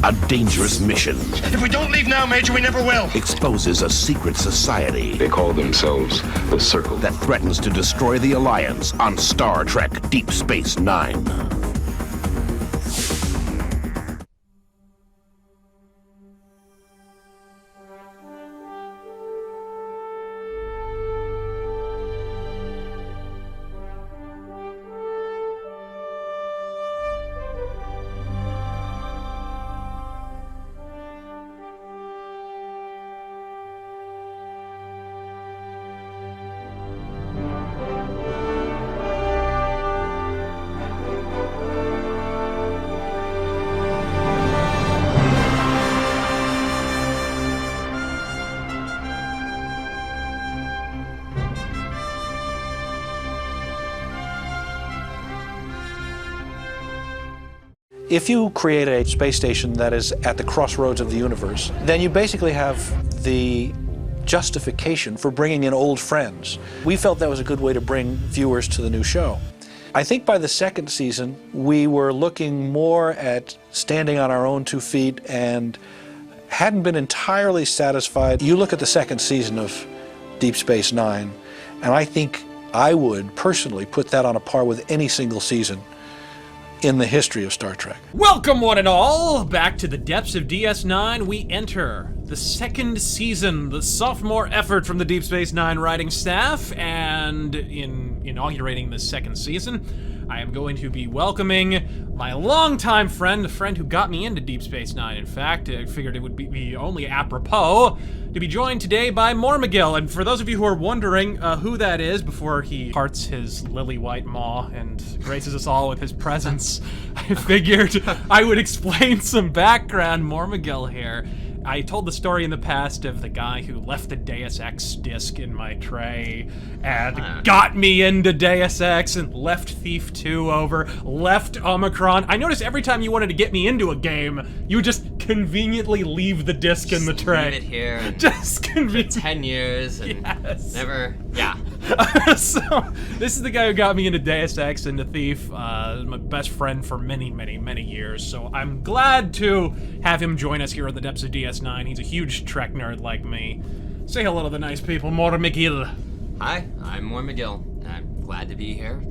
a dangerous mission. If we don't leave now, Major, we never will. Exposes a secret society. They call themselves the Circle. That threatens to destroy the Alliance on Star Trek Deep Space Nine. If you create a space station that is at the crossroads of the universe, then you basically have the justification for bringing in old friends. We felt that was a good way to bring viewers to the new show. I think by the second season, we were looking more at standing on our own 2 feet and hadn't been entirely satisfied. You look at the second season of Deep Space Nine, and I think I would personally put that on a par with any single season in the history of Star Trek. Welcome one and all back to the Depths of DS9. We enter the second season, the sophomore effort from the Deep Space Nine writing staff, and in inaugurating the second season, I am going to be welcoming my longtime friend, the friend who got me into Deep Space Nine. In fact, I figured it would be only apropos to be joined today by Mormigil. And for those of you who are wondering who that is before he parts his lily-white maw and graces us all with his presence, I figured I would explain some background. Mormigil here. I told the story in the past of the guy who left the Deus Ex disc in my tray and got me into Deus Ex and left Thief 2 over, left Omicron. I noticed every time you wanted to get me into a game, you would just conveniently leave the disc in the tray. Leave it here and just for 10 years and never, So, this is the guy who got me into Deus Ex and the Thief, my best friend for many, many, many years. So I'm glad to have him join us here on the Depths of DS9. He's a huge Trek nerd like me. Say hello to the nice people, Mormigil. Hi, I'm Mormigil. I'm glad to be here.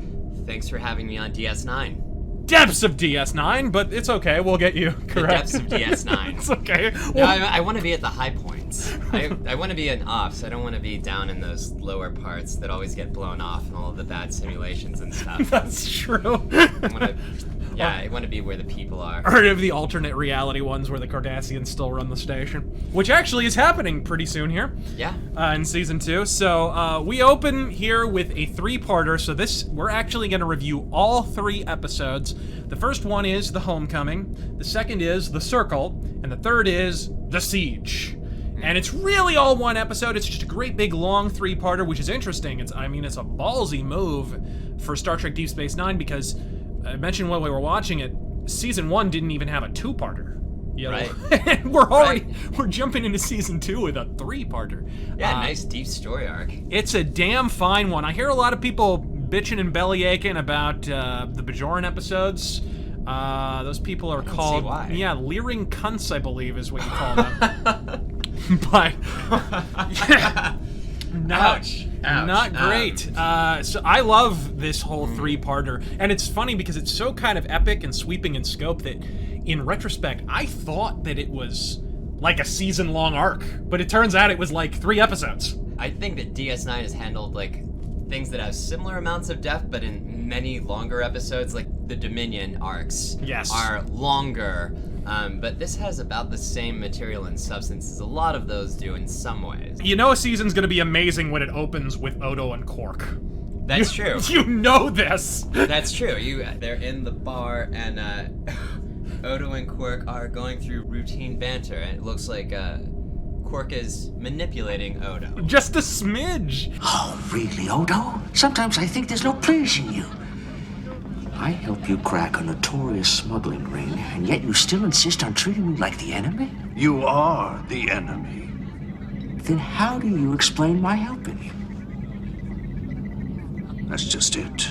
Thanks for having me on DS9. Depths of DS9, but it's okay, we'll get you correct. The Depths of DS9. It's okay. No, I want to be at the high points. I want to be an ops. I don't want to be down in those lower parts that always get blown off and all of the bad simulations and stuff. That's true. I want to be where the people are. Or of the alternate reality ones where the Cardassians still run the station. Which actually is happening pretty soon here. Yeah. In season 2. So we open here with a 3-parter. So we're actually going to review all 3 episodes. The first one is The Homecoming. The second is The Circle. And the third is The Siege. And it's really all one episode. It's just a great big long 3-parter, which is interesting. It's a ballsy move for Star Trek Deep Space Nine because I mentioned when we were watching it, season 1 didn't even have a 2-parter. Right. And we're jumping into season 2 with a 3-parter. Yeah, nice deep story arc. It's a damn fine one. I hear a lot of people bitching and bellyaching about the Bajoran episodes. Those people are called, leering cunts, I believe is what you call them. But not great. So I love this whole 3-parter, and it's funny because it's so kind of epic and sweeping in scope that in retrospect I thought that it was like a season-long arc, but it turns out it was like 3 episodes. I think that DS9 has handled like things that have similar amounts of depth, but in many longer episodes, like the Dominion arcs are longer. But this has about the same material and substance as a lot of those do in some ways. You know a season's gonna be amazing when it opens with Odo and Quark. That's true. You know this. That's true. They're in the bar and Odo and Quark are going through routine banter, and it looks like Quark is manipulating Odo. Just a smidge. Oh, really, Odo? Sometimes I think there's no pleasing you. I help you crack a notorious smuggling ring, and yet you still insist on treating me like the enemy? You are the enemy. Then how do you explain my helping you? That's just it.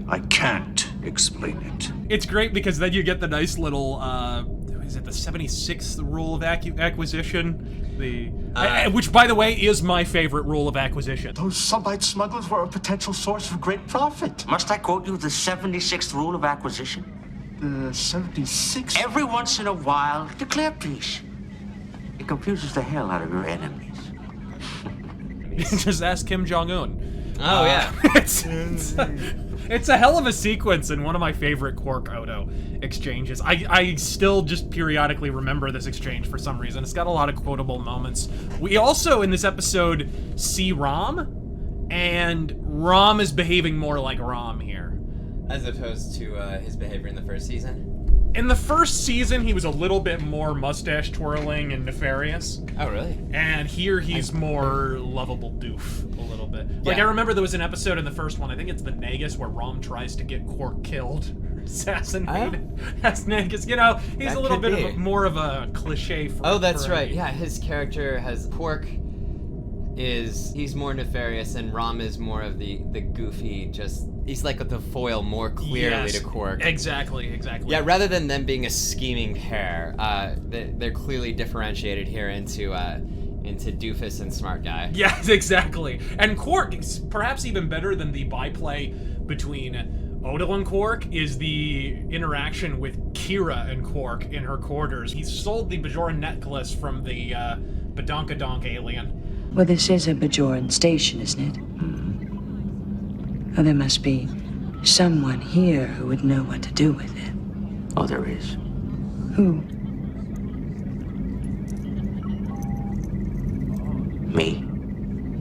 I can't explain it. It's great because then you get the nice little, is it the 76th rule of acquisition. Which, by the way, is my favorite rule of acquisition. Those Subbite smugglers were a potential source of great profit. Must I quote you the 76th rule of acquisition? The 76th? Every once in a while, declare peace. It confuses the hell out of your enemies. Just ask Kim Jong-un. Oh, yeah. It's a hell of a sequence and one of my favorite Quark-Odo exchanges. I still just periodically remember this exchange for some reason. It's got a lot of quotable moments. We also, in this episode, see Rom, and Rom is behaving more like Rom here. As opposed to his behavior in the first season? In the first season, he was a little bit more mustache twirling and nefarious. Oh, really? And here he's more lovable doof a little bit. Like, Yeah. I remember there was an episode in the first one, I think it's the Nagus, where Rom tries to get Quark killed, assassinated. As Nagus, you know, he's That a little could bit be. of more of a cliche for Oh, that's for right. a- Yeah, his character has Quark he's more nefarious, and Rom is more of the goofy, just he's like the foil more clearly Yes, to Quark. Exactly. Yeah, rather than them being a scheming pair, they're clearly differentiated here into doofus and smart guy. Yes, exactly. And Quark, is perhaps even better than the byplay between Odo and Quark, is the interaction with Kira and Quark in her quarters. He sold the Bajoran necklace from the Badonkadonk alien. Well, this is a Bajoran station, isn't it? Oh, there must be someone here who would know what to do with it. Oh, there is. Who? Me.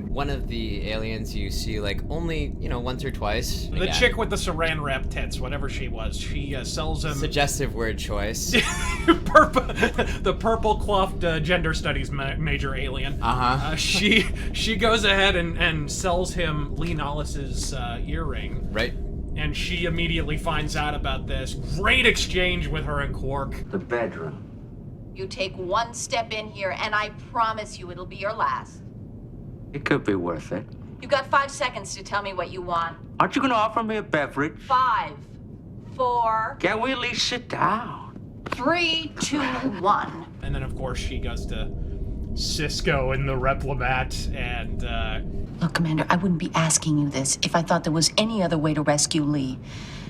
One of the aliens you see like only, once or twice. The Again, chick with the saran wrap tits, whatever she was, she sells him suggestive word choice. the purple coiffed gender studies major alien. She goes ahead and sells him Lee Nollis's earring. Right. And she immediately finds out about this. Great exchange with her and Quark. The bedroom. You take one step in here, and I promise you it'll be your last. It could be worth it. You got 5 seconds to tell me what you want. Aren't you gonna offer me a beverage? 5, 4, Can't we at least sit down? 3, 2, 1. And then, of course, she goes to Cisco in the Replimat, and, Look, Commander, I wouldn't be asking you this if I thought there was any other way to rescue Lee.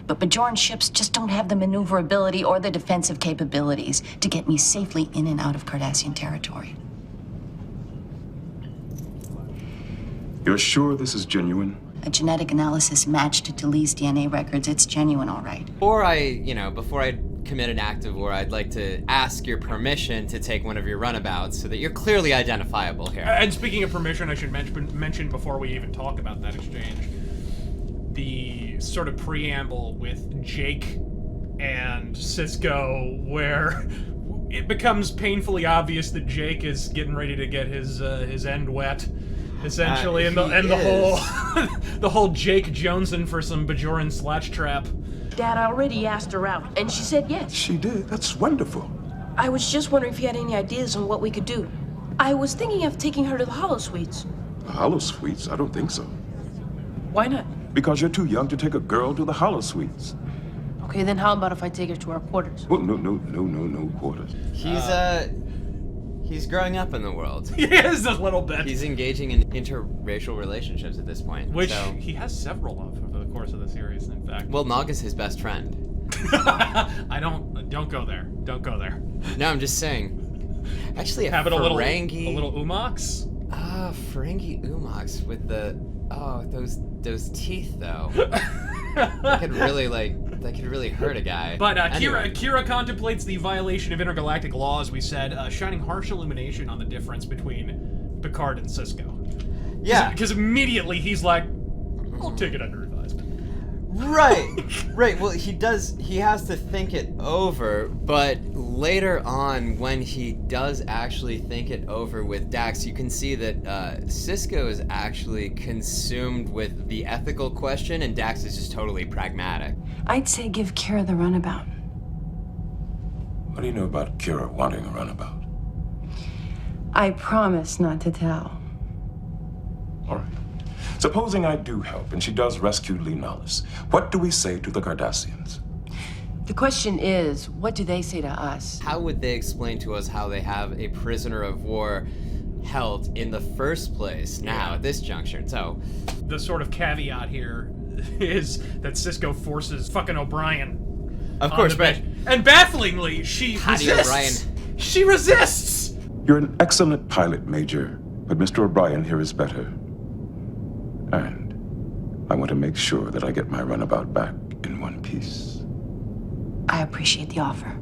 But Bajoran ships just don't have the maneuverability or the defensive capabilities to get me safely in and out of Cardassian territory. You're sure this is genuine? A genetic analysis matched it to Lee's DNA records. It's genuine, all right. Before I commit an act of war, I'd like to ask your permission to take one of your runabouts so that you're clearly identifiable here. And speaking of permission, I should mention before we even talk about that exchange, the sort of preamble with Jake and Cisco, where it becomes painfully obvious that Jake is getting ready to get his end wet, essentially, and the whole Jake Jonesing for some Bajoran slatch trap. Dad, I already asked her out, and she said yes. She did. That's wonderful. I was just wondering if you had any ideas on what we could do. I was thinking of taking her to the Hollow Suites. The Hollow Suites? I don't think so. Why not? Because you're too young to take a girl to the Hollow Suites. Okay, then how about if I take her to our quarters? Well, no quarters. He's growing up in the world. He is a little bit. He's engaging in interracial relationships at this point. Which so. he has several of over the course of the series, in fact. Well, Nog is his best friend. Don't go there. Don't go there. No, I'm just saying. Actually, have it a little Ferengi... umox? Ferengi umox with those teeth though. That could really hurt a guy. But anyway. Kira contemplates the violation of intergalactic law, as we said, shining harsh illumination on the difference between Picard and Cisco. Yeah. Because immediately he's like, I'll take it under advisement. Right. Well, he has to think it over, but later on, when he does actually think it over with Dax, you can see that Cisco is actually consumed with the ethical question, and Dax is just totally pragmatic. I'd say give Kira the runabout. What do you know about Kira wanting a runabout? I promise not to tell. All right. Supposing I do help and she does rescue Lee Nollis, what do we say to the Cardassians? The question is, what do they say to us? How would they explain to us how they have a prisoner of war held in the first place now at this juncture? So, the sort of caveat here is that Cisco forces fucking O'Brien. Of course, but and bafflingly, she resists. She resists. You're an excellent pilot, Major, but Mr. O'Brien here is better. And I want to make sure that I get my runabout back in one piece. I appreciate the offer,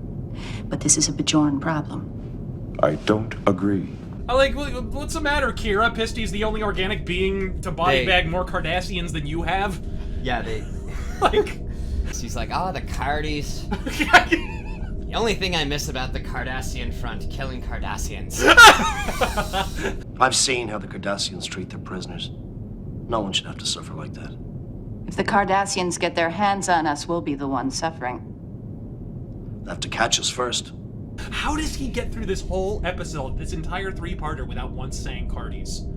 but this is a Bajoran problem. I don't agree. What's the matter, Kira? Pisty's the only organic being to body bag more Cardassians than you have? Yeah, they... She's like, oh, the Cardies. The only thing I miss about the Cardassian front, killing Cardassians. I've seen how the Cardassians treat their prisoners. No one should have to suffer like that. If the Cardassians get their hands on us, we'll be the ones suffering. They'll have to catch us first. How does he get through this whole episode, this entire three-parter, without once saying Cardies?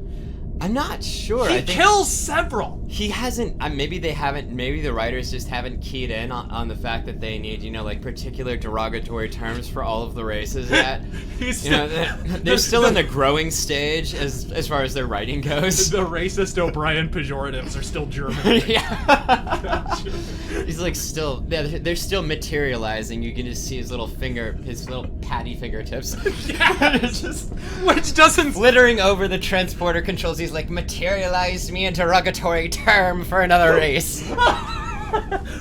I'm not sure. He kills several. He hasn't. Maybe they haven't. Maybe the writers just haven't keyed in on the fact that they need, particular derogatory terms for all of the races yet. They're still in the growing stage as far as their writing goes. The racist O'Brien pejoratives are still German. Yeah. He's still. They're still materializing. You can just see his little patty fingertips. Yeah. Which doesn't flittering over the transporter controls. He's like, materialize me a derogatory term for another race.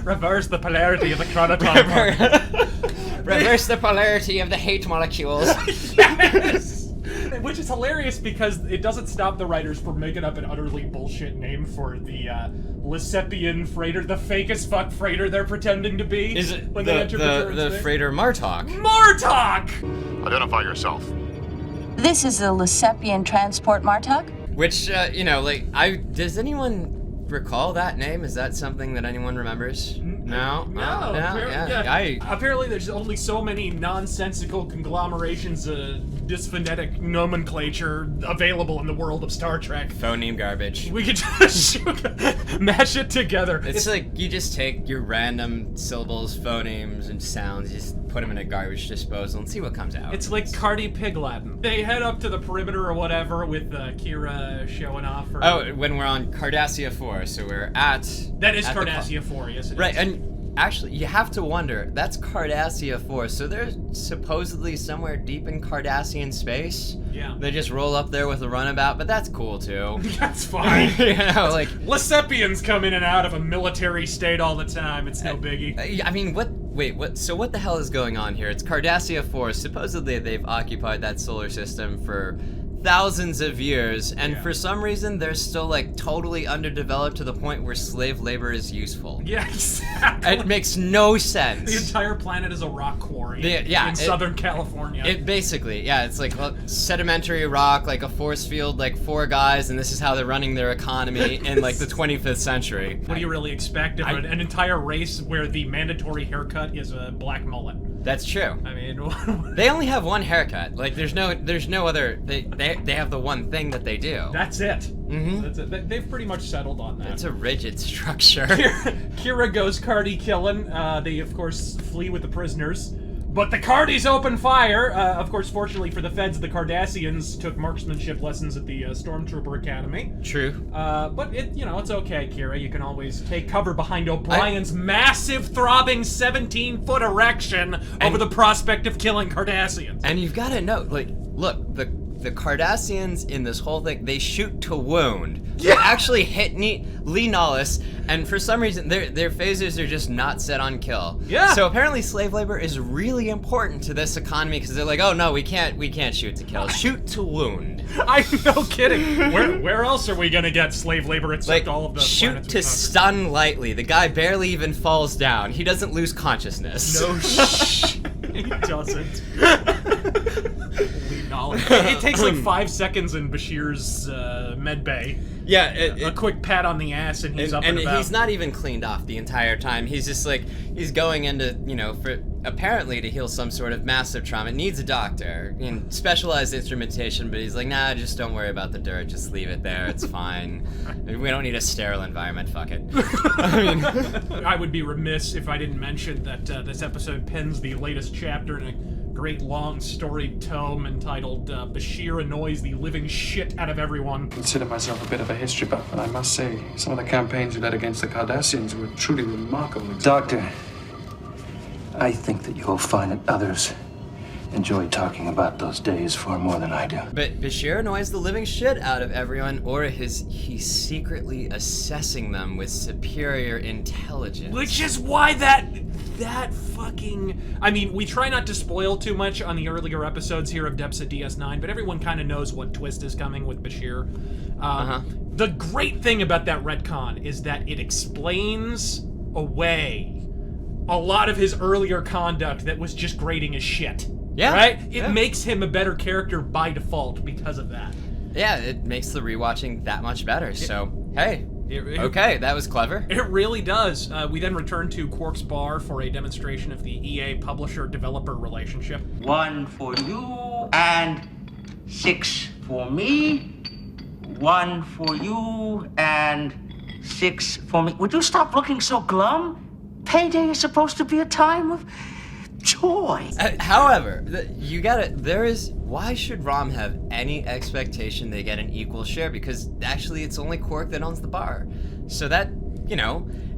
Reverse the polarity of the chronotype. Reverse the polarity of the hate molecules. Yes! Which is hilarious because it doesn't stop the writers from making up an utterly bullshit name for the Lesepian freighter, the fake as fuck freighter they're pretending to be. Is it when they enter the freighter Martok? Martok! Identify yourself. This is the Lesepian Transport Martok? Which, does anyone recall that name? Is that something that anyone remembers? No? Apparently there's only so many nonsensical conglomerations of dysphonetic nomenclature available in the world of Star Trek. Phoneme garbage. We could just mash it together. It's like you just take your random syllables, phonemes, and sounds, you just put them in a garbage disposal and see what comes out. It's like Cardi Pig Latin. They head up to the perimeter or whatever with Kira showing off. When we're on Cardassia 4, so we're at... That is Cardassia 4, yes it is. Right, and actually, you have to wonder, that's Cardassia 4, so they're supposedly somewhere deep in Cardassian space? Yeah. They just roll up there with a runabout, but that's cool, too. That's fine. Lesepians come in and out of a military state all the time, it's no biggie. So what the hell is going on here? It's Cardassia 4, supposedly they've occupied that solar system for thousands of years, and for some reason they're still totally underdeveloped to the point where slave labor is useful. Yeah, exactly. It makes no sense. The entire planet is a rock quarry in Southern California. It basically, it's sedimentary rock, a force field, 4 guys, and this is how they're running their economy in the 25th century. What do you really expect of an entire race where the mandatory haircut is a black mullet? That's true. I mean, they only have one haircut. There's no other. They have the one thing that they do. That's it. Mm-hmm. That's it. They've pretty much settled on that. It's a rigid structure. Kira goes Cardi killing. They of course flee with the prisoners. But the Cardis open fire. Of course, fortunately for the feds, the Cardassians took marksmanship lessons at the Stormtrooper Academy. True. But it's okay, Kira. You can always take cover behind O'Brien's massive, throbbing 17-foot erection over the prospect of killing Cardassians. And you've got to note, look, the Cardassians in this whole thing, they shoot to wound. Yeah. They actually hit Lee Nollis, and for some reason, their phasers are just not set on kill. Yeah. So apparently slave labor is really important to this economy, because they're like, oh no, we can't shoot to kill. Shoot to wound. I'm no kidding. Where else are we gonna get slave labor except all of the shoot to stun lightly. The guy barely even falls down. He doesn't lose consciousness. No he doesn't. It takes 5 seconds in Bashir's med bay. Yeah, a quick pat on the ass and he's up and about. And he's not even cleaned off the entire time. He's just he's going into, apparently to heal some sort of massive trauma. It needs a doctor and specialized instrumentation, but he's like, nah, just don't worry about the dirt. Just leave it there. It's fine. We don't need a sterile environment. Fuck it. I would be remiss if I didn't mention that this episode pens the latest chapter in a great long storied tome entitled Bashir Annoys the Living Shit Out of Everyone. I consider myself a bit of a history buff, and I must say, some of the campaigns you led against the Cardassians were truly remarkable. Doctor, I think that you'll find that others enjoy talking about those days far more than I do. But Bashir annoys the living shit out of everyone, or he's secretly assessing them with superior intelligence. Which is why that fucking... I mean, we try not to spoil too much on the earlier episodes here of Depths of DS9, but everyone kind of knows what twist is coming with Bashir. The great thing about that retcon is that it explains away a lot of his earlier conduct that was just grating as shit. Yeah. Right? It makes him a better character by default because of that. Yeah, it makes the rewatching that much better. So, hey. Okay, that was clever. It really does. We then return to Quark's bar for a demonstration of the EA publisher-developer relationship. 1 for you and 6 for me. 1 for you and 6 for me. Would you stop looking so glum? Payday is supposed to be a time of joy. However, why should Rom have any expectation they get an equal share? Because actually it's only Quark that owns the bar. So that,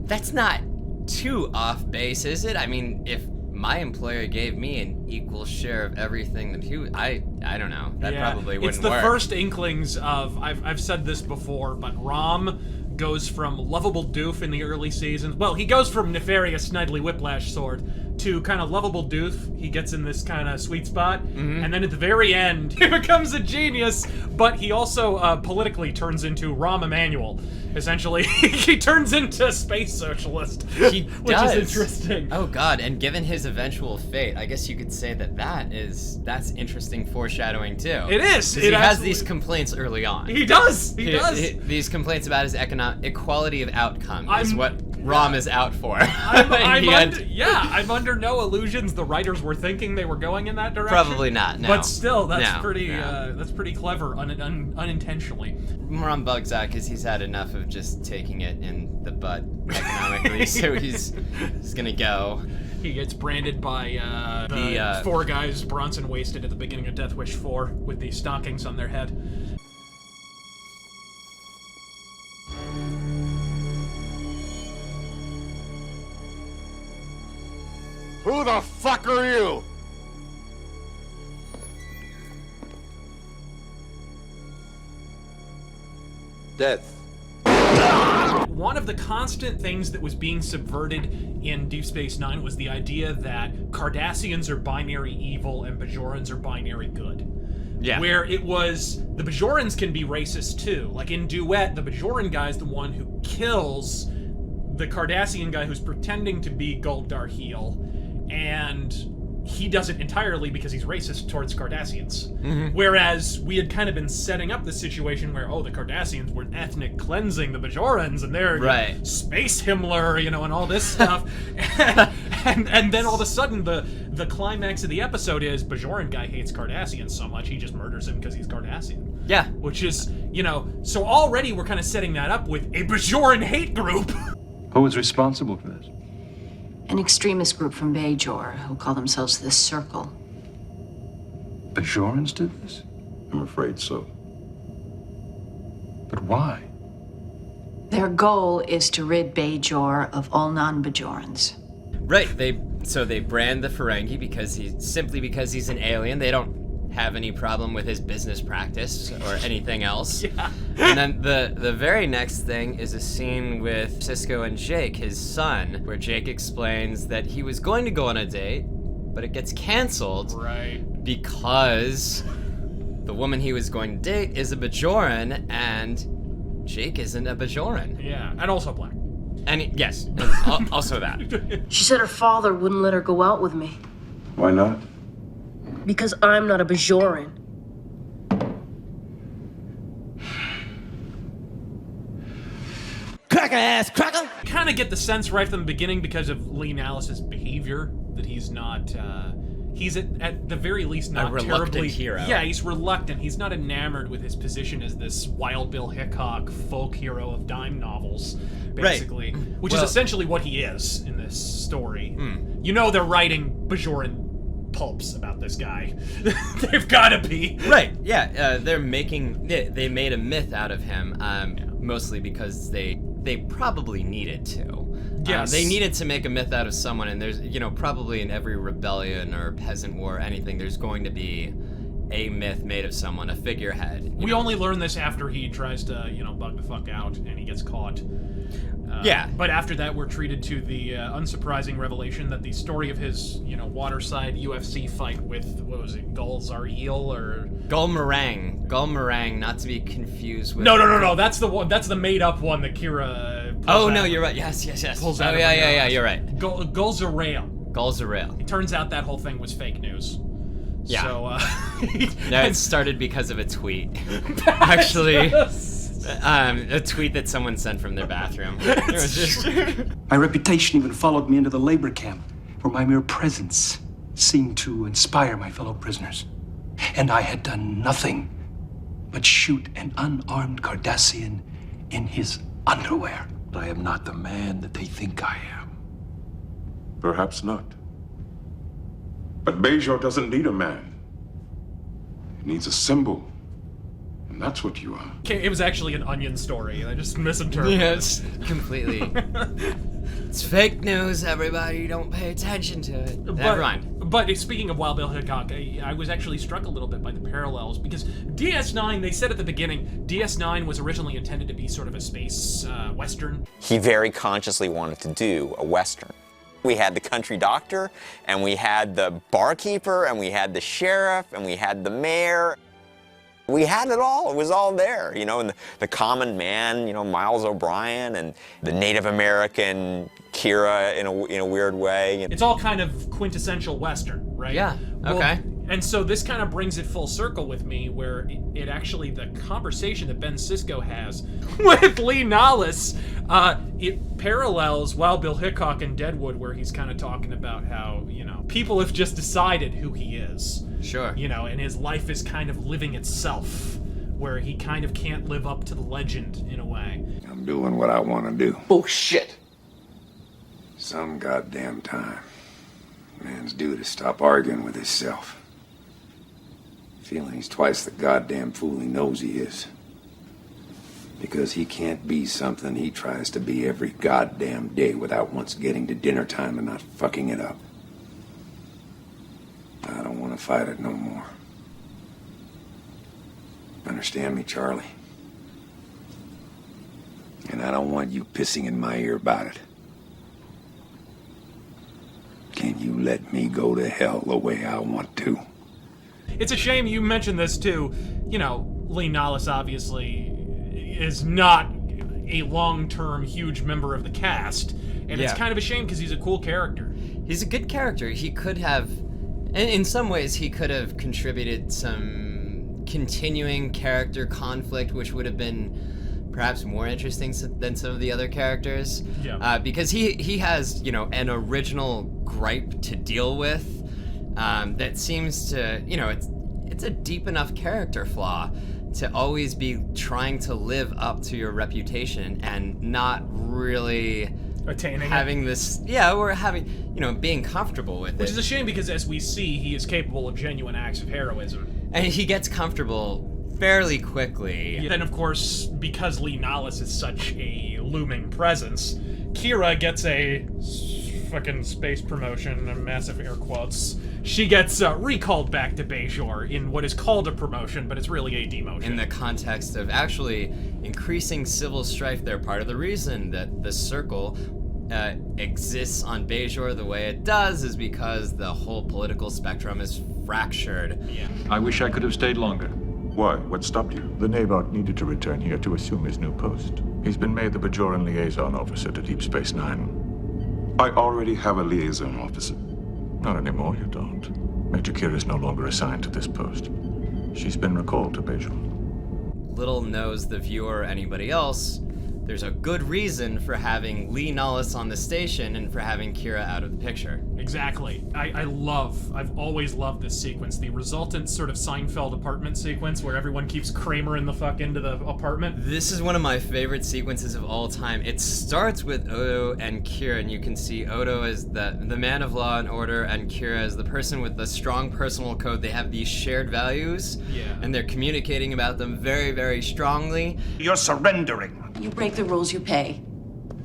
that's not too off base, is it? I mean, if my employer gave me an equal share of everything that I don't know. That probably wouldn't work. It's the first inklings of, I've said this before, but Rom goes from lovable doof in the early seasons. Well, he goes from nefarious Snidely Whiplash sword to kind of lovable doof. He gets in this kind of sweet spot, and then at the very end, he becomes a genius, but he also politically turns into Rahm Emanuel. Essentially, he turns into a space socialist, which is interesting. Oh god, and given his eventual fate, I guess you could say that's interesting foreshadowing too. It is. He has these complaints early on. He does. He does. These complaints about his equality of outcome is what Rom is out for. I'm under no illusions the writers were thinking they were going in that direction. Probably not. No. But still, that's pretty clever, unintentionally. Rom bugs out because he's had enough of just taking it in the butt economically, so he's gonna go. He gets branded by the 4 guys Bronson wasted at the beginning of Death Wish 4 with the stockings on their head. Who the fuck are you? Death. One of the constant things that was being subverted in Deep Space Nine was the idea that Cardassians are binary evil and Bajorans are binary good. Yeah. Where it was, the Bajorans can be racist too. Like in Duet, the Bajoran guy's the one who kills the Cardassian guy who's pretending to be Gul Darhe'el, and he does it entirely because he's racist towards Cardassians. Whereas we had kind of been setting up this situation where, the Cardassians were ethnic cleansing the Bajorans, and they're space Himmler, and all this stuff. and then all of a sudden, the climax of the episode is Bajoran guy hates Cardassians so much he just murders him because he's Cardassian. Yeah. Which is, so already we're kind of setting that up with a Bajoran hate group. Who was responsible for this? An extremist group from Bajor who call themselves the Circle. Bajorans did this? I'm afraid so. But why? Their goal is to rid Bajor of all non-Bajorans. Right, they brand the Ferengi because he's an alien. They don't have any problem with his business practice or anything else. Yeah. And then the very next thing is a scene with Cisco and Jake, his son, where Jake explains that he was going to go on a date, but it gets canceled. Right. Because the woman he was going to date is a Bajoran, and Jake isn't a Bajoran. Yeah, and also black. And yes, also that. She said her father wouldn't let her go out with me. Why not? Because I'm not a Bajoran. Cracker ass cracker! Kind of get the sense right from the beginning because of Lee Nallis's behavior that he's not. He's at the very least not a reluctant terribly hero. Yeah, he's reluctant. He's not enamored with his position as this Wild Bill Hickok folk hero of dime novels, basically, right. Which is essentially what he is in this story. You know, they're writing Bajoran pulps about this guy. They've got to be right. Yeah, they're making. They made a myth out of him, mostly because they probably needed to. Yes. They needed to make a myth out of someone, and there's, probably in every rebellion or peasant war or anything, there's going to be a myth made of someone, a figurehead. We only learn this after he tries to, bug the fuck out and he gets caught. Yeah. But after that, we're treated to the unsurprising revelation that the story of his, waterside UFC fight with, what was it, Gul Zareel or... Gulmarang. Gulmarang, not to be confused with... No. That's the one. That's the made-up one that Kira... Oh, no, you're right. Yes. Pulls oh, out yeah, you're right. Gul Zareel. Gul Zareel. It turns out that whole thing was fake news. Yeah. So, no, it started because of a tweet. Actually, a tweet that someone sent from their bathroom. It was just... My reputation even followed me into the labor camp, where my mere presence seemed to inspire my fellow prisoners. And I had done nothing but shoot an unarmed Cardassian in his underwear. I am not the man that they think I am. Perhaps not. But Bajor doesn't need a man. He needs a symbol. And that's what you are. Okay, it was actually an Onion story, and I just misinterpreted. Yes, completely. It's fake news, everybody. Don't pay attention to it. Never mind. But speaking of Wild Bill Hickok, I was actually struck a little bit by the parallels, because DS9, they said at the beginning, DS9 was originally intended to be sort of a space western. He very consciously wanted to do a western. We had the country doctor, and we had the barkeeper, and we had the sheriff, and we had the mayor. We had it all. It was all there, and the common man, Miles O'Brien, and the Native American Kira in a weird way. It's all kind of quintessential Western, right? Yeah, okay. And so this kind of brings it full circle with me, where it actually, the conversation that Ben Sisko has with Lee Nollis, it parallels Wild Bill Hickok in Deadwood, where he's kind of talking about how, people have just decided who he is. Sure. And his life is kind of living itself, where he kind of can't live up to the legend in a way. I'm doing what I want to do. Bullshit. Some goddamn time. Man's due to stop arguing with himself. Feeling he's twice the goddamn fool he knows he is. Because he can't be something he tries to be every goddamn day without once getting to dinner time and not fucking it up. I don't want to fight it no more. Understand me, Charlie? And I don't want you pissing in my ear about it. Can you let me go to hell the way I want to? It's a shame you mentioned this too. Lee Nollis obviously is not a long-term huge member of the cast, and it's kind of a shame because he's a cool character. He's a good character. He could have, in some ways, he could have contributed some continuing character conflict, which would have been perhaps more interesting than some of the other characters. Yeah. Because he has, an original gripe to deal with that seems to, it's a deep enough character flaw to always be trying to live up to your reputation and not really attaining having this, or having, being comfortable with it. Which is a shame because, as we see, he is capable of genuine acts of heroism. And he gets comfortable fairly quickly. Yeah. Then, of course, because Lee Nollis is such a looming presence, Kira gets a fucking space promotion, massive air quotes. She gets recalled back to Bajor in what is called a promotion, but it's really a demotion. In the context of actually increasing civil strife, they're part of the reason that the Circle exists on Bajor the way it does is because the whole political spectrum is fractured. Yeah. I wish I could have stayed longer. Why? What stopped you? The Naboth needed to return here to assume his new post. He's been made the Bajoran liaison officer to Deep Space Nine. I already have a liaison officer. Not anymore, you don't. Major Kira is no longer assigned to this post. She's been recalled to Bajor. Little knows the viewer or anybody else, there's a good reason for having Lee Nullis on the station and for having Kira out of the picture. Exactly. I've always loved this sequence. The resultant sort of Seinfeld apartment sequence where everyone keeps Kramer in the fuck into the apartment. This is one of my favorite sequences of all time. It starts with Odo and Kira, and you can see Odo as the man of law and order, and Kira as the person with the strong personal code. They have these shared values, and they're communicating about them very, very strongly. You're surrendering. You break the rules, you pay.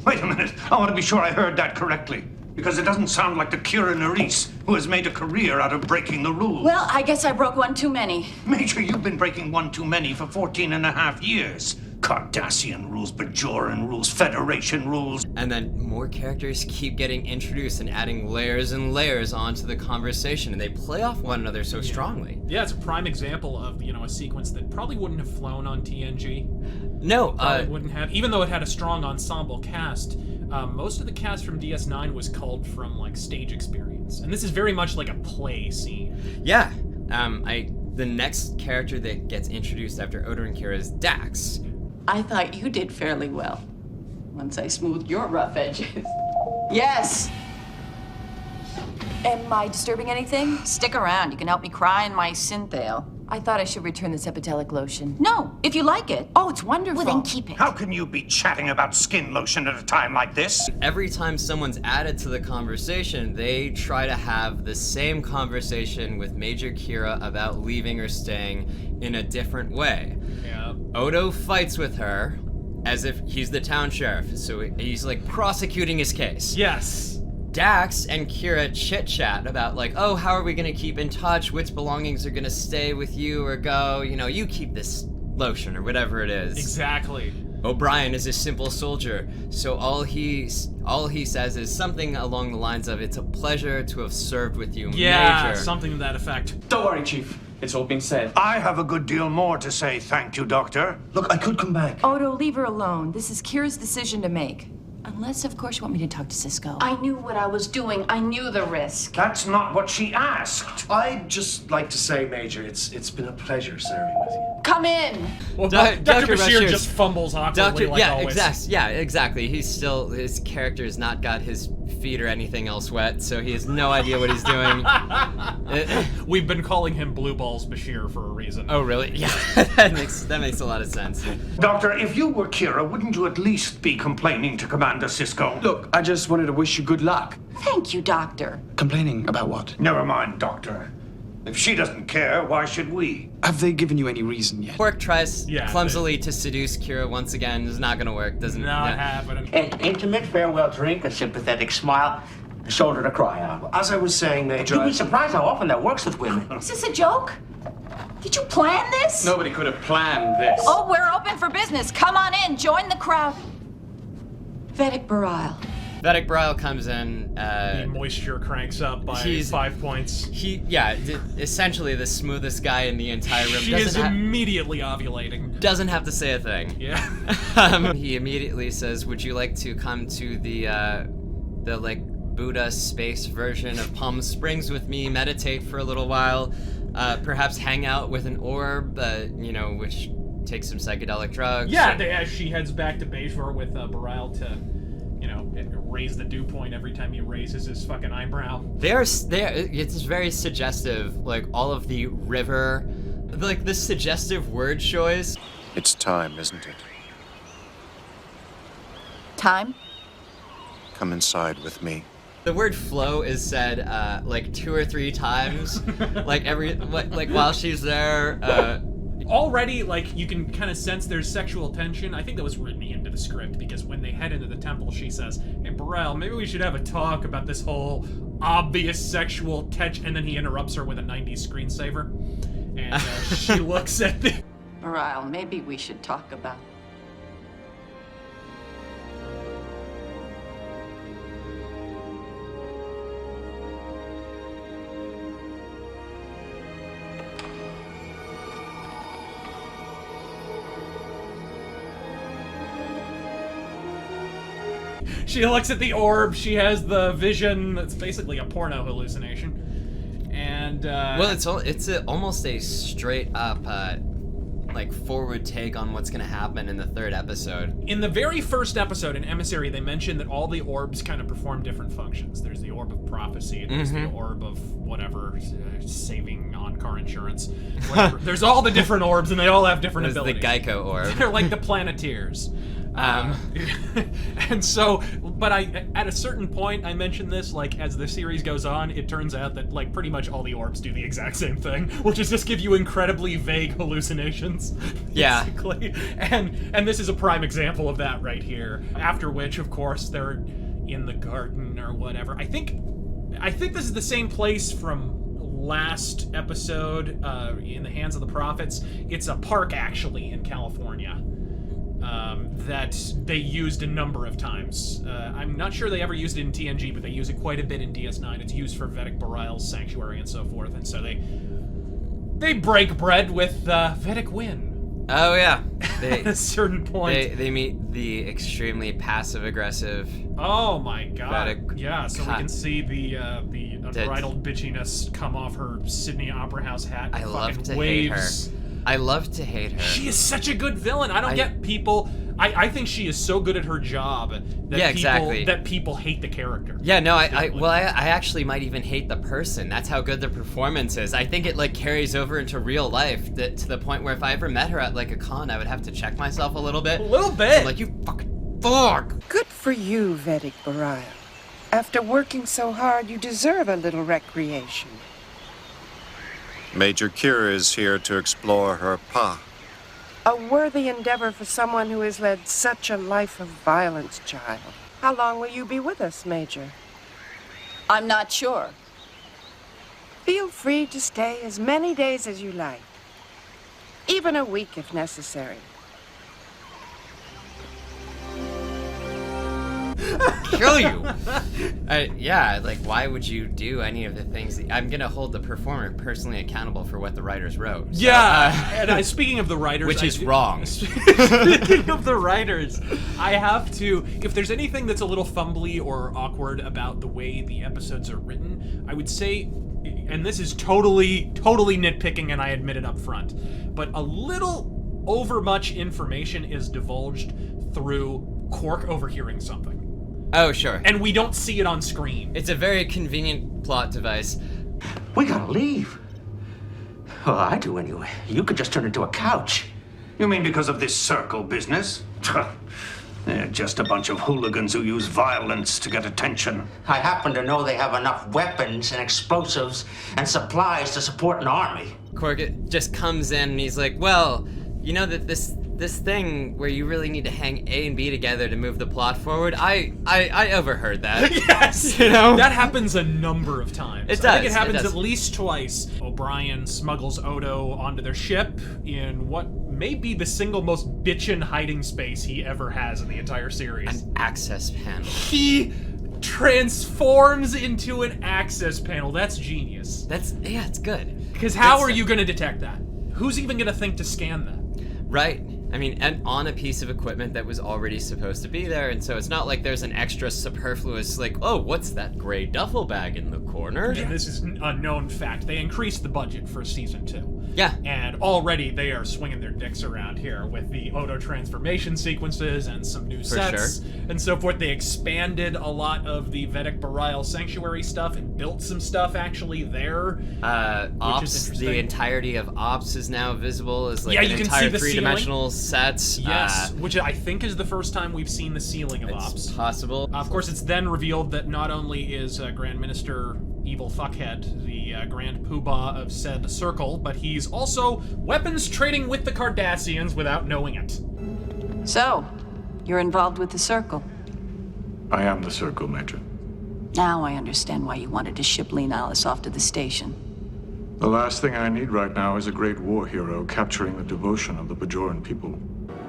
Wait a minute. I want to be sure I heard that correctly. Because it doesn't sound like the Kira Nerys who has made a career out of breaking the rules. Well, I guess I broke one too many. Major, you've been breaking one too many for 14 and a half years. Cardassian rules, Bajoran rules, Federation rules. And then more characters keep getting introduced and adding layers and layers onto the conversation, and they play off one another so strongly. Yeah, it's a prime example of, a sequence that probably wouldn't have flown on TNG. No, wouldn't have, even though it had a strong ensemble cast. Most of the cast from DS9 was culled from like stage experience, and this is very much like a play scene. Yeah, the next character that gets introduced after Odo and Kira is Dax. I thought you did fairly well, once I smoothed your rough edges. Yes! Am I disturbing anything? Stick around, you can help me cry in my synthale. I thought I should return this epitelic lotion. No, if you like it. Oh, it's wonderful. Well, then keep it. How can you be chatting about skin lotion at a time like this? Every time someone's added to the conversation, they try to have the same conversation with Major Kira about leaving or staying in a different way. Yeah. Odo fights with her as if he's the town sheriff, so he's like prosecuting his case. Yes. Dax and Kira chit-chat about like, oh, how are we gonna keep in touch? Which belongings are gonna stay with you or go? You keep this lotion or whatever it is. Exactly. O'Brien is a simple soldier, so all he says is something along the lines of, it's a pleasure to have served with you, Yeah, Major. something to that effect. Don't worry, Chief. It's all been said. I have a good deal more to say, thank you, Doctor. Look, I could come back. Odo, leave her alone. This is Kira's decision to make. Unless, of course, you want me to talk to Cisco. I knew what I was doing. I knew the risk. That's not what she asked. I'd just like to say, Major, it's been a pleasure serving with you. Come in. Well, Dr. Bashir just fumbles awkwardly like always. Exactly. His character's not got his feet or anything else wet, so he has no idea what he's doing. We've been calling him Blue Balls Bashir for a reason. Oh, really? Yeah, that makes a lot of sense. Doctor, if you were Kira, wouldn't you at least be complaining to Commander Cisco? Look, I just wanted to wish you good luck. Thank you, Doctor. Complaining about what? Never mind, Doctor. If she doesn't care, why should we? Have they given you any reason yet? Quark tries clumsily to seduce Kira once again. It's not gonna work. Doesn't. Not happening. An intimate farewell drink, a sympathetic smile, a shoulder to cry on. As I was saying, Major, You'd be surprised how often that works with women. Is this a joke? Did you plan this? Nobody could have planned this. Oh, we're open for business. Come on in. Join the crowd. Vedic Barile. Vedic Barile comes in. The moisture cranks up by 5 points. Essentially the smoothest guy in the entire room. She is immediately ovulating. Doesn't have to say a thing. Yeah. He immediately says, "Would you like to come to the like Buddha space version of Palm Springs with me? Meditate for a little while, perhaps hang out with an orb, which takes some psychedelic drugs." Yeah. As she heads back to Bajor with Barile to, raise the dew point every time he raises his fucking eyebrow. It's very suggestive, like all of the river, like the suggestive word choice. It's time, isn't it? Time? Come inside with me. The word flow is said like 2 or 3 times, like while she's there. Already, like, you can kind of sense there's sexual tension. I think that was written into the script, because when they head into the temple, she says, "Hey, Barile, maybe we should have a talk about this whole obvious sexual tension," and then he interrupts her with a 90s screensaver. And she looks at the... Barile, maybe we should talk about... She looks at the orb, she has the vision, that's basically a porno hallucination. And, well, it's almost a straight up like forward take on what's gonna happen in the third episode. In the very first episode in Emissary, they mentioned that all the orbs kind of perform different functions. There's the orb of prophecy, there's the orb of whatever, saving on-car insurance, whatever. There's all the different orbs, and they all have different abilities. The Geico orb. They're like the Planeteers. And so, but at a certain point, I mentioned this, like, as the series goes on, it turns out that, like, pretty much all the orbs do the exact same thing, which is just give you incredibly vague hallucinations. Yeah. Basically. And this is a prime example of that right here. After which, of course, they're in the garden or whatever. I think this is the same place from last episode, In the Hands of the Prophets. It's a park, actually, in California. That they used a number of times. I'm not sure they ever used it in TNG, but they use it quite a bit in DS9. It's used for Vedic Baril's sanctuary and so forth, and so they break bread with Vedic Wynn. Oh yeah, at a certain point. They meet the extremely passive-aggressive. Oh my god! Vedic yeah, so we can see the unbridled bitchiness come off her Sydney Opera House hat. I love to waves. hate her. I love to hate her. She is such a good villain. I don't get people. I think she is so good at her job that people hate the character. Yeah, no, I actually might even hate the person. That's how good the performance is. I think it like carries over into real life to the point where if I ever met her at like a con, I would have to check myself a little bit. A little bit. I'm like, you fucking fuck. Good for you, Vedic Barile. After working so hard, you deserve a little recreation. Major Kira is here to explore her pa. A worthy endeavor for someone who has led such a life of violence, child. How long will you be with us, Major? I'm not sure. Feel free to stay as many days as you like. Even a week if necessary. Kill you. Yeah, like why would you do any of the things I'm gonna hold the performer personally accountable for what the writers wrote. So, and speaking of the writers, which is wrong. Speaking of the writers, I have to, if there's anything that's a little fumbly or awkward about the way the episodes are written, I would say, and this is totally nitpicking, and I admit it up front, but a little over much information is divulged through Quark overhearing something. Oh, sure. And we don't see it on screen. It's a very convenient plot device. We gotta leave. Well, I do anyway. You could just turn into a couch. You mean because of this circle business? They're just a bunch of hooligans who use violence to get attention. I happen to know they have enough weapons and explosives and supplies to support an army. Quark just comes in and he's like, well, you know that this thing where you really need to hang A and B together to move the plot forward, I overheard that. Yes! You know? That happens a number of times. It does. I think it happens at least twice. O'Brien smuggles Odo onto their ship in what may be the single most bitchin' hiding space he ever has in the entire series. An access panel. He transforms into an access panel. That's genius. Yeah, it's good. Because how are you going to detect that? Who's even going to think to scan that? Right. I mean, and on a piece of equipment that was already supposed to be there, and so it's not like there's an extra superfluous, like, oh, what's that gray duffel bag in the corner? And this is a known fact. They increased the budget for season 2. Yeah. And already they are swinging their dicks around here with the Odo transformation sequences and some new sets and so forth. They expanded a lot of the Vedic Barile sanctuary stuff and built some stuff actually there. Ops, the entirety of Ops is now visible as like you an can entire see the three-dimensional sets. Yes, which I think is the first time we've seen the ceiling of Ops. Possible. Of course, it's then revealed that not only is Grand Minister Evil Fuckhead the Grand Poobah of said circle, but he's also weapons trading with the Cardassians without knowing it. So, you're involved with the Circle. I am the Circle, Major. Now I understand why you wanted to ship Lean Alice off to the station. The last thing I need right now is a great war hero capturing the devotion of the Bajoran people.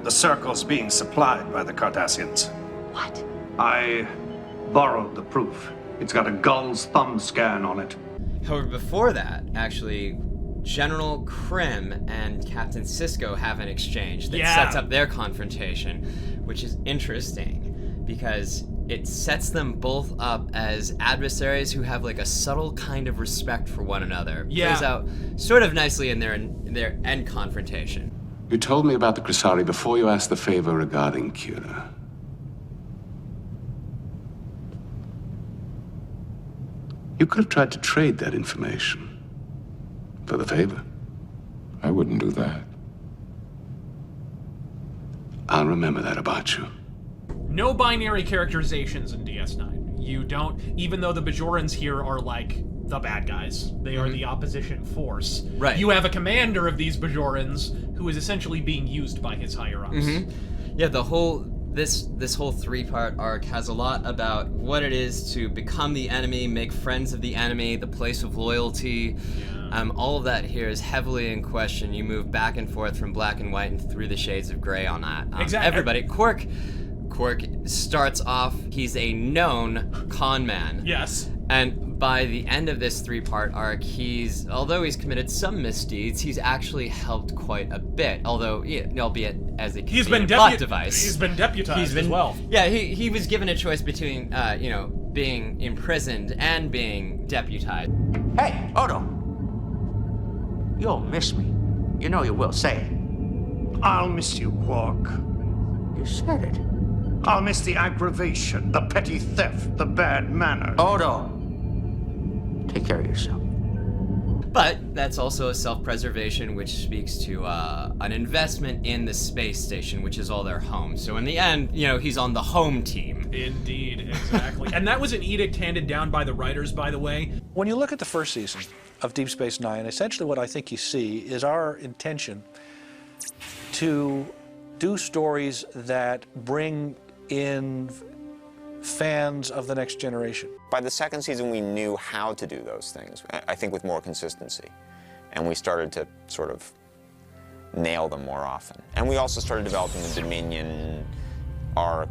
The Circle's being supplied by the Cardassians. What? I borrowed the proof. It's got a gull's thumb scan on it. However, before that, actually, General Krim and Captain Sisko have an exchange that sets up their confrontation, which is interesting because it sets them both up as adversaries who have like a subtle kind of respect for one another. Yeah. Plays out sort of nicely in their end confrontation. You told me about the Crisari before you asked the favor regarding Kira. You could have tried to trade that information for the favor. I wouldn't do that. I'll remember that about you. No binary characterizations in DS9. You don't, even though the Bajorans here are like the bad guys. They are the opposition force. Right. You have a commander of these Bajorans who is essentially being used by his higher-ups. Yeah, the whole this whole three-part arc has a lot about what it is to become the enemy, make friends of the enemy, the place of loyalty. All of that here is heavily in question. You move back and forth from black and white and through the shades of gray on that. Exactly. Everybody, Quark starts off, he's a known con man. Yes. And by the end of this three-part arc, although he's committed some misdeeds, he's actually helped quite a bit. Although, albeit as a plot device. He's been deputized as well. Yeah, he was given a choice between, being imprisoned and being deputized. Hey, Odo. You'll miss me. You know you will. Say it. I'll miss you, Quark. You said it. I'll miss the aggravation, the petty theft, the bad manners. Odo. Take care of yourself. But that's also a self-preservation, which speaks to an investment in the space station, which is all their home. So in the end, he's on the home team. Indeed, exactly. And that was an edict handed down by the writers, by the way. When you look at the first season of Deep Space Nine, essentially what I think you see is our intention to do stories that bring in fans of the next generation. By the second season, we knew how to do those things, I think with more consistency. And we started to sort of nail them more often. And we also started developing the Dominion arc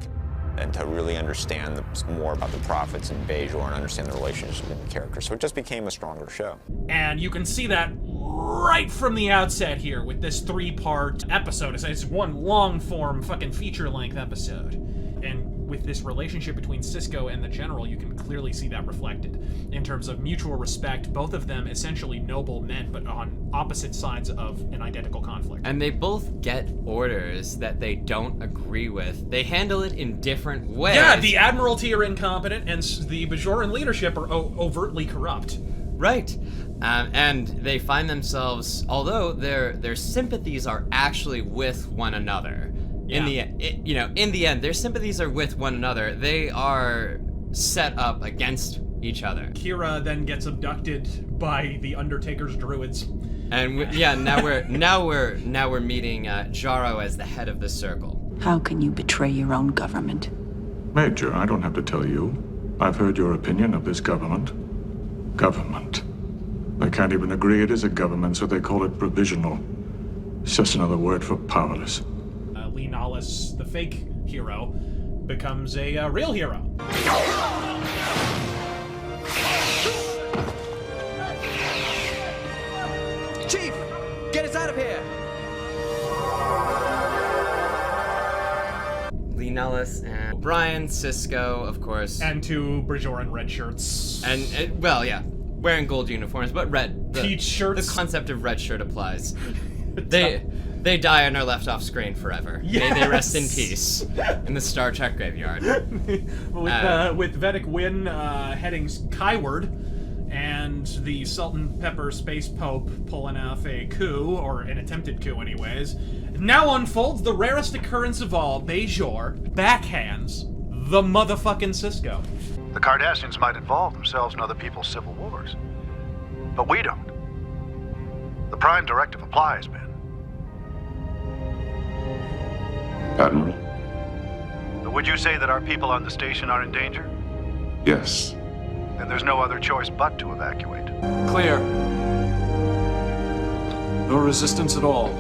and to really understand more about the Prophets and Bajor and understand the relationships between the characters. So it just became a stronger show. And you can see that right from the outset here with this three-part episode. It's one long-form fucking feature-length episode. And with this relationship between Sisko and the General, you can clearly see that reflected in terms of mutual respect. Both of them essentially noble men, but on opposite sides of an identical conflict. And they both get orders that they don't agree with. They handle it in different ways. Yeah, the Admiralty are incompetent, and the Bajoran leadership are overtly corrupt. Right. And they find themselves, although their sympathies are actually with one another. In the end, their sympathies are with one another. They are set up against each other. Kira then gets abducted by the Undertaker's druids. And now we're meeting Jaro as the head of the Circle. How can you betray your own government? Major, I don't have to tell you. I've heard your opinion of this government. Government. They can't even agree it is a government, so they call it provisional. It's just another word for powerless. Lee Nollis, the fake hero, becomes a real hero. Chief, get us out of here! Lee Nollis and O'Brien, Sisko, of course. And two Bajoran red shirts. And wearing gold uniforms, but red. Peach shirts. The concept of red shirt applies. They die and are left off screen forever. Yes! May they rest in peace in the Star Trek graveyard. With Vedic Wynn heading skyward, and the Salt and Pepper Space Pope pulling off a coup, or an attempted coup anyways, now unfolds the rarest occurrence of all. Bajor backhands the motherfucking Sisko. The Cardassians might involve themselves in other people's civil wars, but we don't. The Prime Directive applies, man. Admiral? Would you say that our people on the station are in danger? Yes. Then there's no other choice but to evacuate. Clear. No resistance at all.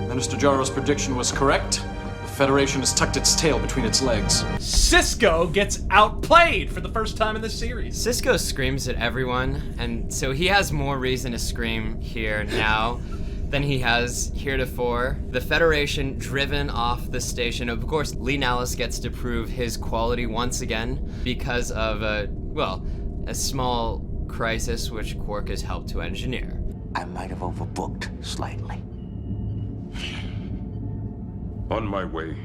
Minister Jaro's prediction was correct. The Federation has tucked its tail between its legs. Sisko gets outplayed for the first time in this series. Sisko screams at everyone, and so he has more reason to scream here now than he has heretofore. The Federation driven off the station. Of course, Lee Nollis gets to prove his quality once again because of a small crisis which Quark has helped to engineer. I might have overbooked slightly. On my way.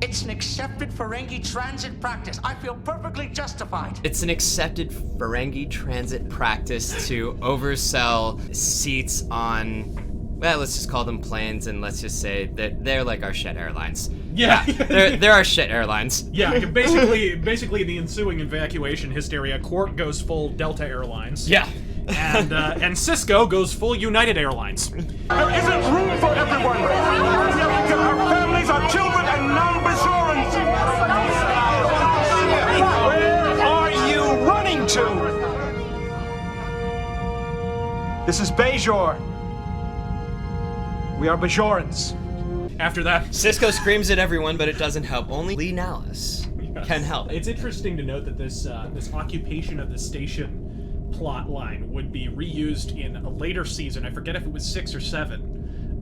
It's an accepted Ferengi transit practice. I feel perfectly justified. It's an accepted Ferengi transit practice to oversell seats on, well, let's just call them planes, and let's just say that they're like our shit airlines. Yeah. They're our shit airlines. Yeah, basically the ensuing evacuation hysteria, Quark goes full Delta Airlines. Yeah. And Cisco goes full United Airlines. There isn't room for everyone! Our families, our children, and non-Bajorans! Where are you running to? This is Bajor. We are Bajorans. After that, Cisco screams at everyone, but it doesn't help. Only Lee Nallis can help. It's interesting to note that this occupation of the station plot line would be reused in a later season. I forget if it was 6 or 7,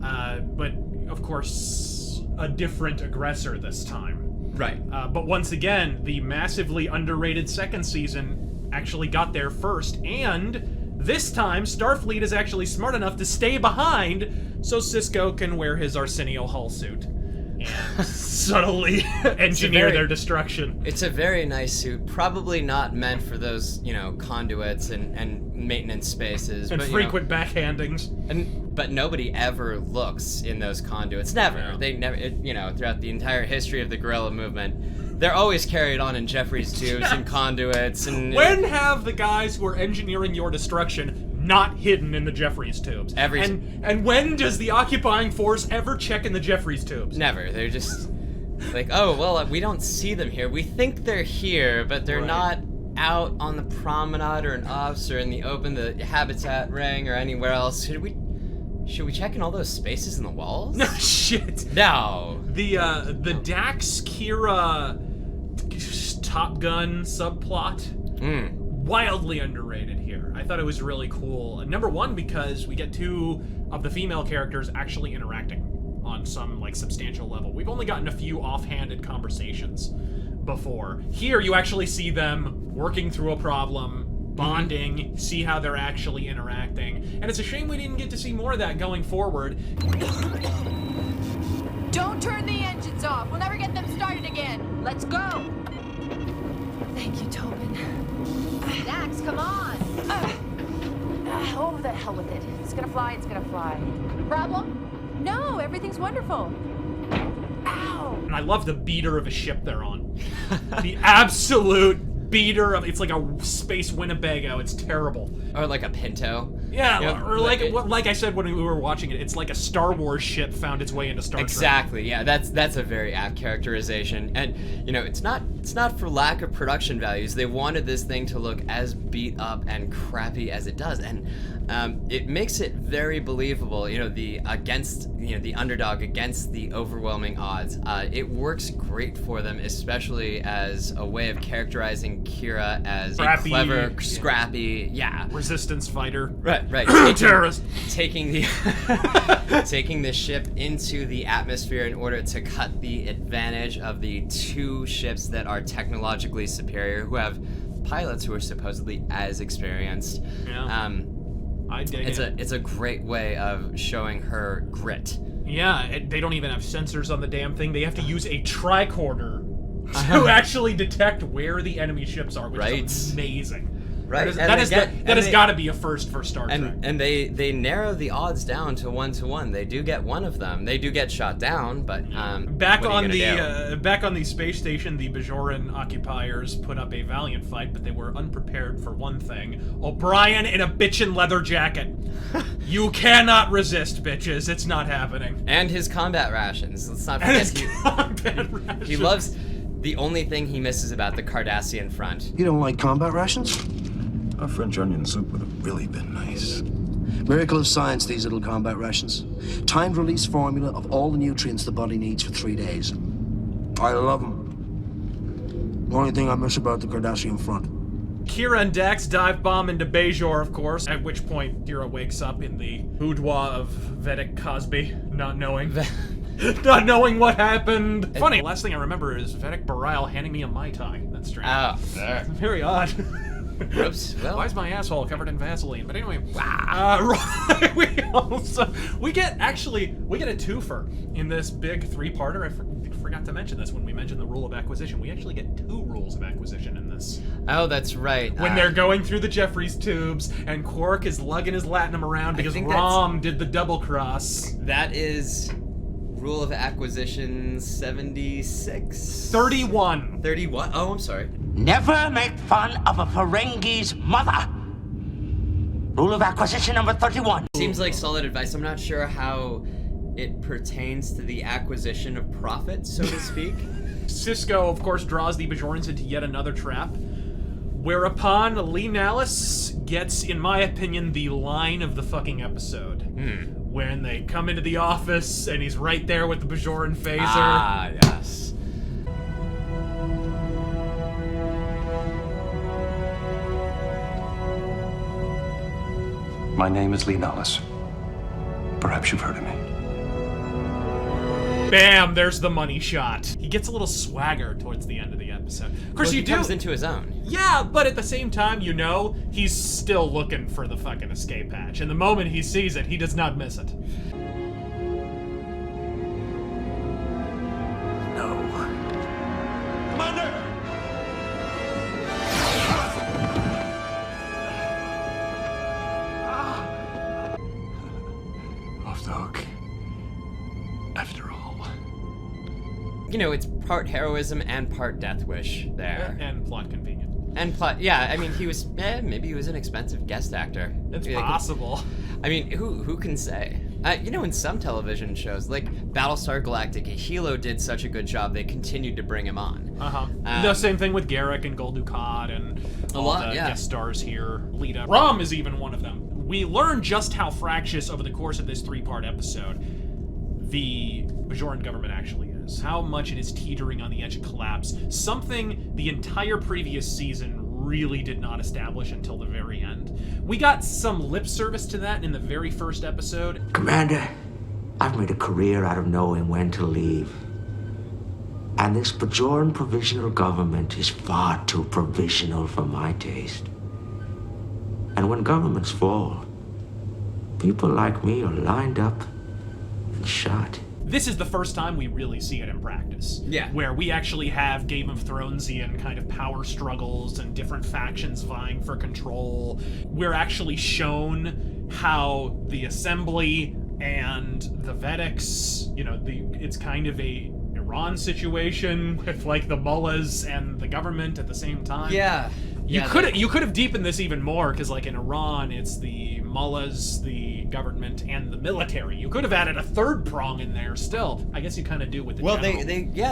but of course a different aggressor this time. Right. But once again, the massively underrated second season actually got there first, and this time Starfleet is actually smart enough to stay behind so Cisco can wear his Arsenio Hull suit and subtly engineer their destruction. It's a very nice suit, probably not meant for those, conduits and maintenance spaces. And but, frequent backhandings. But nobody ever looks in those conduits. Never. Yeah. They never, throughout the entire history of the guerrilla movement, they're always carried on in Jeffries tubes and conduits. And when have the guys who are engineering your destruction not hidden in the Jeffries tubes? And when does the occupying force ever check in the Jeffries tubes? Never. They're just like, oh, well, we don't see them here. We think they're here, but they're not out on the promenade or in OPS or in the open, the habitat ring or anywhere else. Should we check in all those spaces in the walls? No shit. No. The Dax Kira Top Gun subplot, wildly underrated here. I thought it was really cool. Number one, because we get 2 of the female characters actually interacting on some substantial level. We've only gotten a few offhanded conversations before. Here you actually see them working through a problem, bonding, see how they're actually interacting. And it's a shame we didn't get to see more of that going forward. Don't turn the engines off. We'll never get them started again. Let's go. Thank you, Tobin. Dax, come on. Over the hell with it. It's gonna fly, it's gonna fly. Problem? No, everything's wonderful. Ow. And I love the beater of a ship they're on. The absolute beater of, it's like a space Winnebago. It's terrible. Or like a Pinto. Yeah, or like I said when we were watching it, it's like a Star Wars ship found its way into Star Trek. Exactly. Yeah, that's a very apt characterization. And it's not for lack of production values. They wanted this thing to look as beat up and crappy as it does, and it makes it very believable. The underdog against the overwhelming odds. It works great for them, especially as a way of characterizing Kira as scrappy, a clever, scrappy, resistance fighter. Right. Terrorist. Taking the ship into the atmosphere in order to cut the advantage of the 2 ships that are technologically superior, who have pilots who are supposedly as experienced. Yeah. I dig it. It's a great way of showing her grit. Yeah, they don't even have sensors on the damn thing. They have to use a tricorder to actually detect where the enemy ships are, which is amazing. Right. That has got to be a first for Star Trek. And they narrow the odds down to 1-to-1. They do get one of them. They do get shot down, but back on the space station, the Bajoran occupiers put up a valiant fight, but they were unprepared for one thing: O'Brien in a bitchin' leather jacket. You cannot resist, bitches. It's not happening. And his combat rations. Let's not forget he loves. The only thing he misses about the Cardassian front. You don't like combat rations? A French onion soup would have really been nice. Miracle of science, these little combat rations. Timed release formula of all the nutrients the body needs for 3 days. I love them. The only thing I miss about the Cardassian front. Kira and Dax dive bomb into Bajor, of course, at which point Kira wakes up in the boudoir of Vedic Cosby, not knowing what happened. Funny, the last thing I remember is Vedic Bareil handing me a Mai Tai. That's strange. Oh, very odd. Oops. Well, why is my asshole covered in Vaseline? But anyway, we get a twofer in this big three-parter. I forgot to mention this when we mentioned the rule of acquisition. We actually get 2 rules of acquisition in this. Oh, that's right. When they're going through the Jeffries tubes and Quark is lugging his latinum around because Rom did the double cross. That is rule of acquisition 76? 31. 31? Oh, I'm sorry. Never make fun of a Ferengi's mother. Rule of acquisition number 31. Seems like solid advice. I'm not sure how it pertains to the acquisition of profit, so to speak. Sisko, of course, draws the Bajorans into yet another trap, whereupon Lee Nallis gets, in my opinion, the line of the fucking episode. When they come into the office and he's right there with the Bajoran phaser. Ah, yes. My name is Lee Nallis. Perhaps you've heard of me. Bam! There's the money shot. He gets a little swagger towards the end of the episode. Of course, he comes into his own. Yeah, but at the same time, you know, he's still looking for the fucking escape hatch. And the moment he sees it, he does not miss it. No. Commander! Off the hook. After all. You know, it's part heroism and part death wish there. And plot convenient. And plot, yeah, I mean, he was, maybe he was an expensive guest actor. It's possible. I mean, who can say? You know, in some television shows, like Battlestar Galactica, Hilo did such a good job, they continued to bring him on. The same thing with Garrick and Gul Dukat and all the guest stars here. Lita. Rom is even one of them. We learn just how fractious over the course of this 3-part episode the Bajoran government actually is. How much it is teetering on the edge of collapse. Something the entire previous season really did not establish until the very end. We got some lip service to that in the very first episode. Commander, I've made a career out of knowing when to leave. And this Bajoran provisional government is far too provisional for my taste. And when governments fall, people like me are lined up and shot. This is the first time we really see it in practice. Yeah. Where we actually have Game of Thronesian kind of power struggles and different factions vying for control. We're actually shown how the Assembly and the Vedics, you know, it's kind of a Iran situation with like the mullahs and the government at the same time. Yeah. You could have deepened this even more, because like in Iran, it's the mullahs, the government, and the military. You could have added a third prong in there still. I guess you kind of do with the general.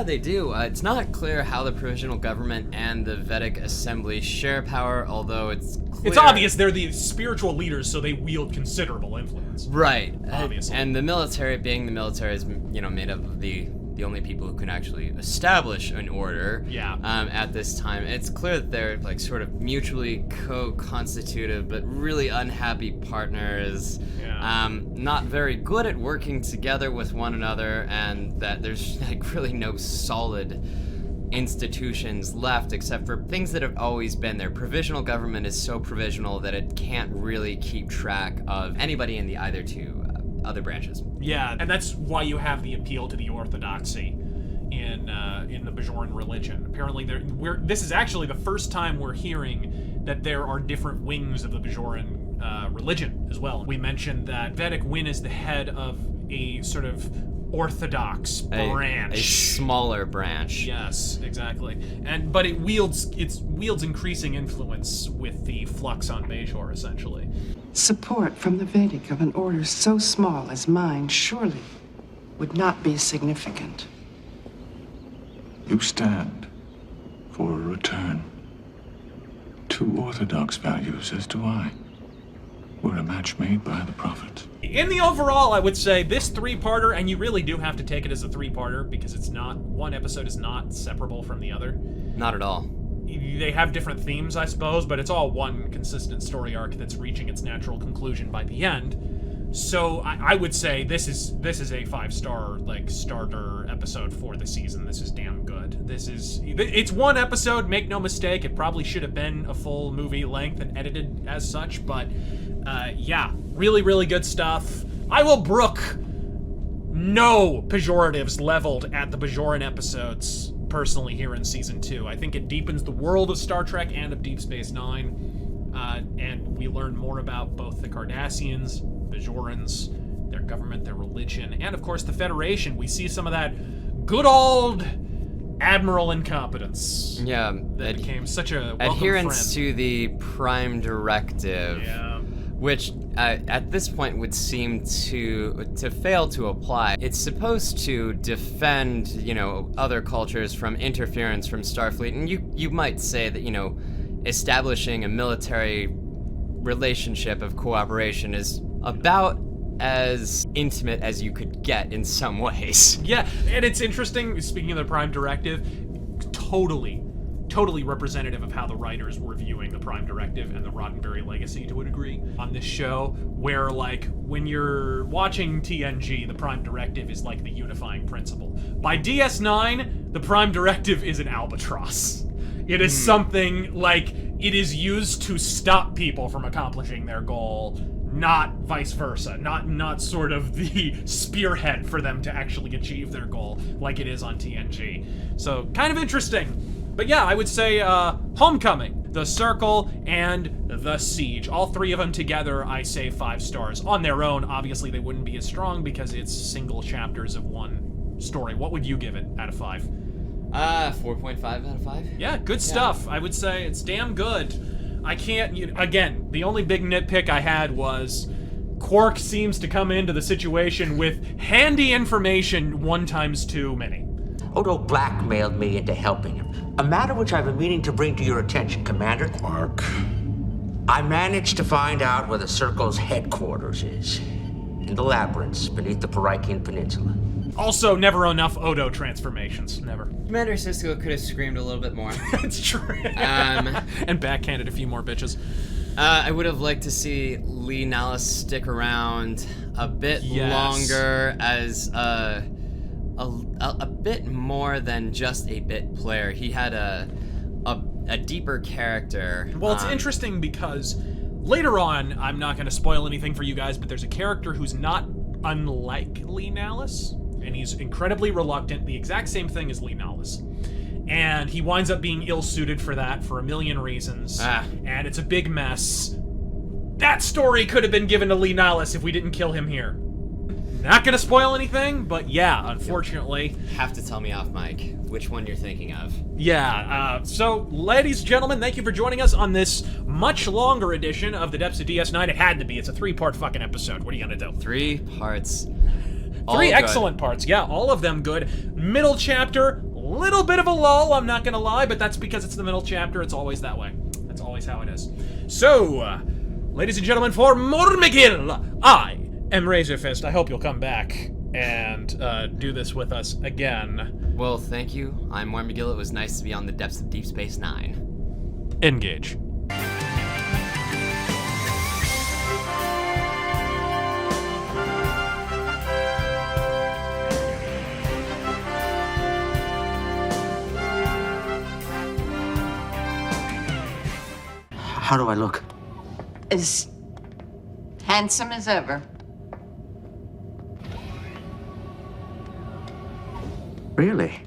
They do. It's not clear how the provisional government and the Vedic Assembly share power, although it's clear. It's obvious they're the spiritual leaders, so they wield considerable influence. Right. Obviously. And the military, being the military, is, you know, made up of the only people who can actually establish an order. Yeah. At this time, it's clear that they're like sort of mutually co-constitutive, but really unhappy partners. Yeah. Not very good at working together with one another, and that there's like really no solid institutions left except for things that have always been there. Provisional government is so provisional that it can't really keep track of anybody in the either two other branches. Yeah, and that's why you have the appeal to the orthodoxy in the Bajoran religion. Apparently, this is actually the first time we're hearing that there are different wings of the Bajoran religion as well. We mentioned that Vedic Win is the head of a sort of orthodox branch. A smaller branch. Yes, exactly. But it wields increasing influence with the flux on Bajor, essentially. Support from the Vedic of an order so small as mine surely would not be significant. You stand for a return to orthodox values, as do I. We're a match made by the prophets. In the overall, I would say this 3-parter, and you really do have to take it as a 3-parter because it's not, one episode is not separable from the other. Not at all. They have different themes, I suppose, but it's all one consistent story arc that's reaching its natural conclusion by the end. So I would say this is a 5-star like starter episode for the season. This is damn good. It's one episode, make no mistake. It probably should have been a full movie length and edited as such, but yeah, really, really good stuff. I will brook no pejoratives leveled at the Bajoran episodes personally here in season 2. I think it deepens the world of Star Trek and of Deep Space Nine. And we learn more about both the Cardassians, Bajorans, their government, their religion, and of course the Federation. We see some of that good old admiral incompetence. Yeah, that became such a welcome adherence friend. to the Prime Directive, which at this point would seem to fail to apply. It's supposed to defend, other cultures from interference from Starfleet, and you might say that, establishing a military relationship of cooperation is about as intimate as you could get in some ways. Yeah, and it's interesting, speaking of the Prime Directive, totally representative of how the writers were viewing the Prime Directive and the Roddenberry legacy to a degree on this show, where like when you're watching TNG, the Prime Directive is like the unifying principle. By DS9, the Prime Directive is an albatross. It is something like it is used to stop people from accomplishing their goal, not vice versa, not sort of the spearhead for them to actually achieve their goal like it is on TNG. So kind of interesting. But yeah, I would say Homecoming, The Circle, and The Siege. All 3 of them together, I say 5 stars. On their own, obviously they wouldn't be as strong because it's single chapters of one story. What would you give it out of 5? 4.5 out of 5. Yeah, good stuff. I would say it's damn good. I can't, again, the only big nitpick I had was Quark seems to come into the situation with handy information 1 times too many. Odo blackmailed me into helping him. A matter which I've been meaning to bring to your attention, Commander. Quark. I managed to find out where the Circle's headquarters is. In the labyrinths beneath the Parakian Peninsula. Also, never enough Odo transformations. Never. Commander Sisko could have screamed a little bit more. That's true. And backhanded a few more bitches. I would have liked to see Lee Nallis stick around a bit longer as a bit more than just a bit player. He had a deeper character. Well, it's interesting because later on, I'm not going to spoil anything for you guys, but there's a character who's not unlike Lee Nallis, and he's incredibly reluctant, the exact same thing as Lee Nallis. And he winds up being ill-suited for that for a million reasons, and it's a big mess. That story could have been given to Lee Nallis if we didn't kill him here. Not gonna spoil anything, but yeah, unfortunately. Have to tell me off mic which one you're thinking of. Yeah, so ladies and gentlemen, thank you for joining us on this much longer edition of the Depths of DS9. It had to be. It's a 3-part fucking episode. What are you gonna do? 3 parts. 3 excellent parts. Yeah, all of them good. Middle chapter, little bit of a lull, I'm not gonna lie, but that's because it's the middle chapter. It's always that way. That's always how it is. So, ladies and gentlemen, for more McGill, I am Razorfist. I hope you'll come back and do this with us again. Well, thank you. I'm Warren McGill. It was nice to be on the Depths of Deep Space Nine. Engage. How do I look? As handsome as ever. Really?